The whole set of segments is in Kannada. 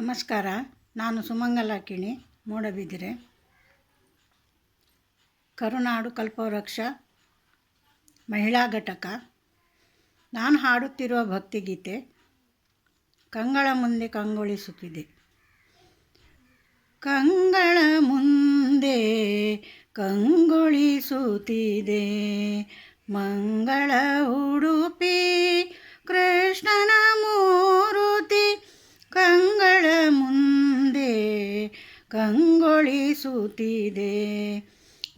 ನಮಸ್ಕಾರ. ನಾನು ಸುಮಂಗಲ ಕಿಣಿ, ಮೂಡಬಿದಿರೆ. ಕರುನಾಡು ಕಲ್ಪವೃಕ್ಷ ಮಹಿಳಾ ಘಟಕ. ನಾನು ಹಾಡುತ್ತಿರುವ ಭಕ್ತಿಗೀತೆ ಕಂಗಳ ಮುಂದೆ ಕಂಗೊಳಿಸುತ್ತಿದೆ. ಕಂಗಳ ಮುಂದೆ ಕಂಗೊಳಿಸುತ್ತಿದೆ ಮಂಗಳ ಉಡುಪಿ ಕೃಷ್ಣನ ಮೂರುತಿ. ಕಂಗಳ ಮುಂದೆ ಕಂಗೊಳಿಸುತ್ತಿದೆ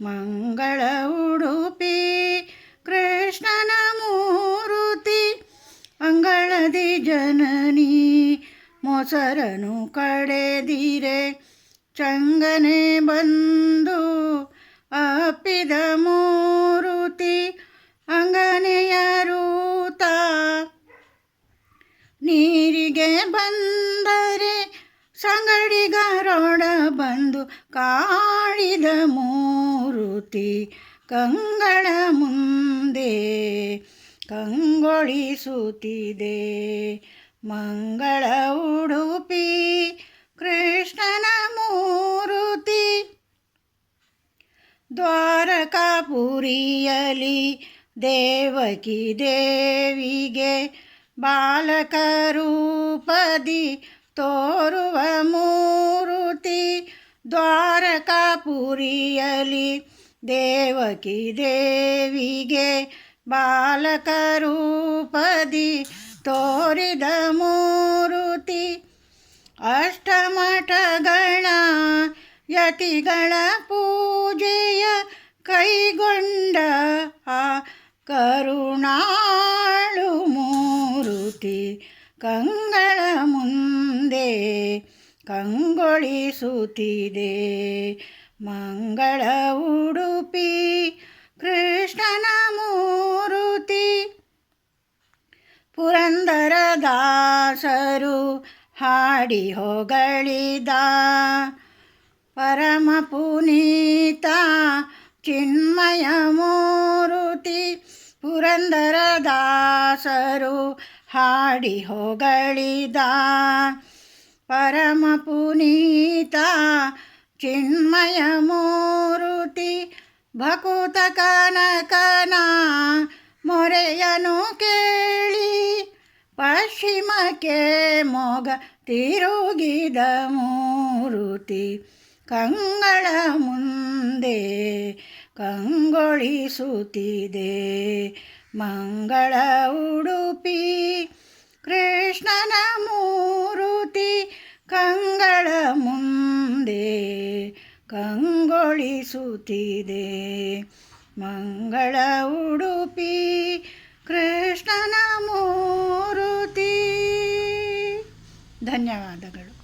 ಮಂಗಳ ಉಡುಪಿ ಕೃಷ್ಣನ ಮೂರುತಿ. ಅಂಗಳದಿ ಜನನಿ ಮೊಸರನು ಕಡೆದಿರೆ ಚಂಗನೆ ಬಂದು ಅಪ್ಪಿದ ಮೂರುತಿ. ಅಂಗನೆಯ ರೂತ ನೀರಿಗೆ ಬಂದರೆ ಸಂಗಡಿಗರೊಡ ಬಂದು ಕಾಡಿದ ಮೂರುತಿ. ಕಂಗಳ ಮುಂದೆ ಕಂಗೊಳಿಸುತ್ತಿದೆ ಮಂಗಳ ಉಡುಪಿ ಕೃಷ್ಣನ ಮೂರುತಿ. ದ್ವಾರಕಾಪುರಿಯಲಿ ದೇವಕಿ ದೇವಿಗೆ ಬಾಲಕ ರೂಪದಿ ತೋರುವ ಮೂರುತಿ. ದ್ವಾರಕಾಪುರಿಯಲಿ ದೇವಕಿ ದೇವಿಗೆ ಬಾಲಕ ರೂಪದಿ ತೋರಿದ ಮೂರುತಿ. ಅಷ್ಟಮಠಗಳ ಯತಿಗಳ ಪೂಜೆಯ ಕೈಗೊಂಡ ಆ ಕರುಣಾಳು ಮೂರುತಿ. ಕಂಗಳ ಮುಂದೆ ಕಂಗೊಳಿಸುತ್ತಿದೆ ಮಂಗಳ ಉಡುಪಿ ಕೃಷ್ಣನ ಮೂರುತಿ. ಪುರಂದರದಾಸರು ಹಾಡಿ ಹೊಗಳಿದ ಪರಮ ಪುನೀತ ಚಿನ್ಮಯ ಮೂರುತಿ. ಪುರಂದರದಾಸರು ಹಾಡಿ ಹೊಗಳಿದ ಪರಮ ಪುನೀತ ಚಿನ್ಮಯ ಮೂರುತಿ. ಭಕುತ ಕನಕನ ಮೊರೆಯನು ಕೇಳಿ ಪಶ್ಚಿಮಕ್ಕೆ ಮೊಗ ತಿರುಗಿದ ಮೂರುತಿ. ಕಂಗಳ ಮುಂದೆ ಕಂಗೊಳಿಸುತ್ತಿದೆ ಮಂಗಳ ಉಡುಪಿ ಕೃಷ್ಣನ ಮೂರುತಿ. ಕಂಗಳ ಮುಂದೆ ಕಂಗೊಳಿಸುತ್ತಿದೆ ಮಂಗಳ ಉಡುಪಿ ಕೃಷ್ಣನ ಮೂರುತಿ. ಧನ್ಯವಾದಗಳು.